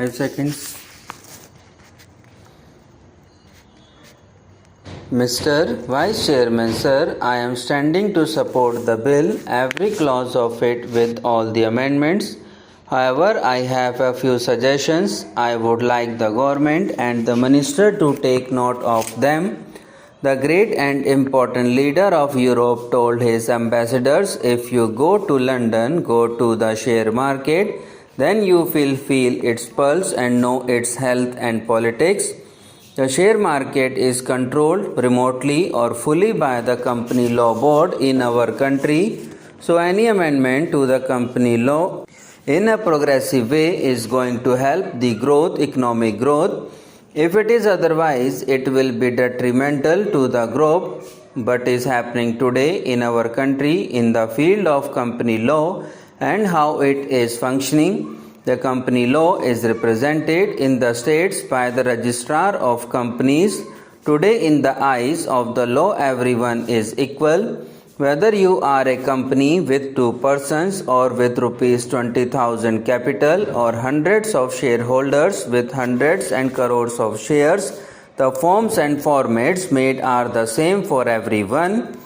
5 seconds. Mr. Vice Chairman, sir, I am standing to support the bill, every clause of it with all the amendments. However, I have a few suggestions. I would like the government and the minister to take note of them. The great and important leader of Europe told his ambassadors, if you go to London, go to the share market, then you will feel its pulse and know its health and politics. The share market is controlled remotely or fully by the company law board in our country. So any amendment to the company law in a progressive way is going to help the economic growth. If it is otherwise, it will be detrimental to the growth. But is happening today in our country in the field of company law and how it is functioning. The company law is represented in the states by the registrar of companies. Today, in the eyes of the law, everyone is equal. Whether you are a company with 2 persons or with rupees 20,000 capital or hundreds of shareholders with hundreds and crores of shares, the forms and formats made are the same for everyone.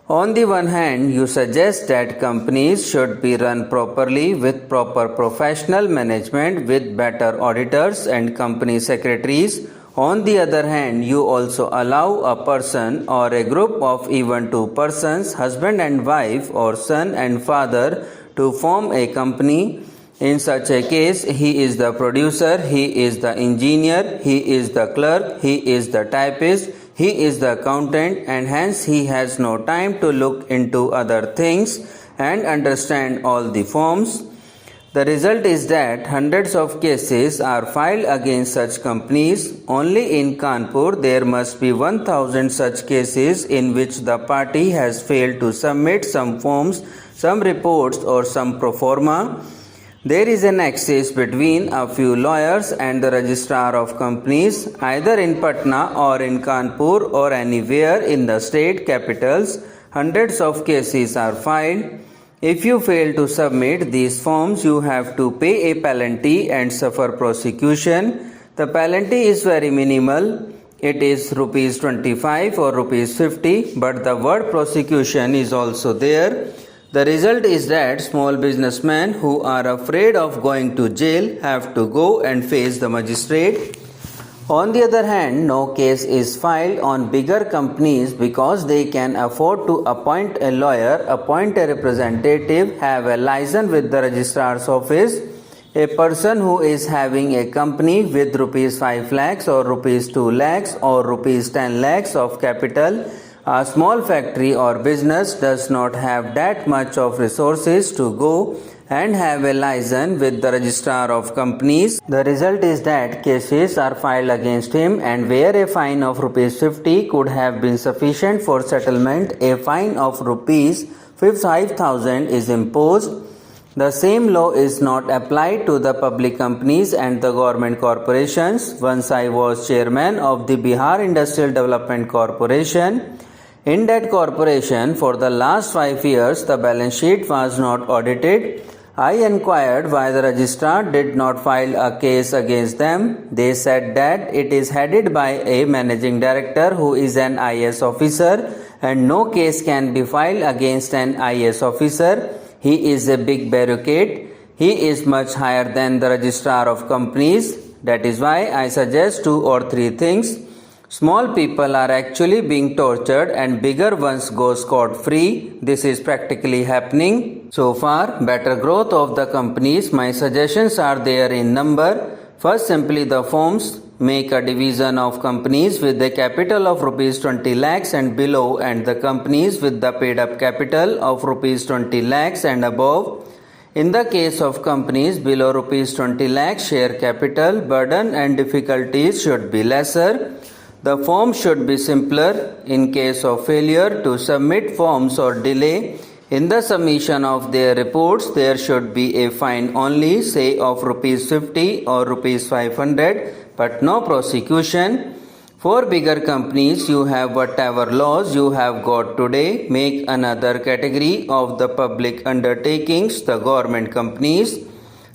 On the one hand, you suggest that companies should be run properly with proper professional management with better auditors and company secretaries. On the other hand, you also allow a person or a group of even 2 persons, husband and wife or son and father, to form a company. In such a case, he is the producer, he is the engineer, he is the clerk, he is the typist, he is the accountant, and hence he has no time to look into other things and understand all the forms. The result is that hundreds of cases are filed against such companies. Only in Kanpur there must be 1,000 such cases in which the party has failed to submit some forms, some reports or some pro forma. There is an axis between a few lawyers and the registrar of companies, either in Patna or in Kanpur or anywhere in the state capitals. Hundreds of cases are filed. If you fail to submit these forms, you have to pay a penalty and suffer prosecution. The penalty is very minimal. It is rupees 25 or rupees 50, but the word prosecution is also there. The result is that small businessmen who are afraid of going to jail have to go and face the magistrate. On the other hand, no case is filed on bigger companies because they can afford to appoint a lawyer, appoint a representative, have a license with the registrar's office. A person who is having a company with rupees 5 lakhs or rupees 2 lakhs or rupees 10 lakhs of capital, a small factory or business does not have that much of resources to go and have a license with the registrar of companies. The result is that cases are filed against him, and where a fine of rupees 50 could have been sufficient for settlement, a fine of rupees 5,000 is imposed. The same law is not applied to the public companies and the government corporations. Once I was chairman of the Bihar Industrial Development Corporation. In that corporation, for the last 5 years, the balance sheet was not audited. I inquired why the registrar did not file a case against them. They said that it is headed by a managing director who is an IAS officer and no case can be filed against an IAS officer. He is a big bureaucrat. He is much higher than the registrar of companies. That is why I suggest 2 or 3 things. Small people are actually being tortured and bigger ones go scot-free. This is practically happening. So far, better growth of the companies. My suggestions are there in number. First, simply the forms. Make a division of companies with a capital of rupees 20 lakhs and below, and the companies with the paid up capital of rupees 20 lakhs and above. In the case of companies below rupees 20 lakhs share capital, burden and difficulties should be lesser. The form should be simpler. In case of failure to submit forms or delay in the submission of their reports, there should be a fine only, say of rupees 50 or rupees 500, but no prosecution. For bigger companies, you have whatever laws you have got today. Make another category of the public undertakings, the government companies.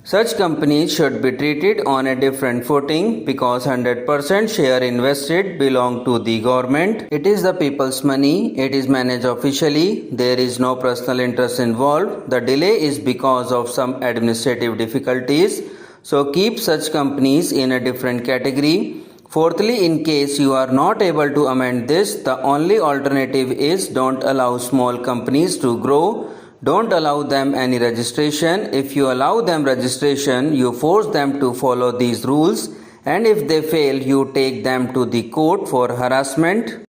Such companies should be treated on a different footing because 100% share invested belong to the government. It is the people's money. It is managed officially. There is no personal interest involved. The delay is because of some administrative difficulties. So keep such companies in a different category. Fourthly, in case you are not able to amend this, the only alternative is don't allow small companies to grow. Don't allow them any registration. If you allow them registration, you force them to follow these rules, and if they fail, you take them to the court for harassment.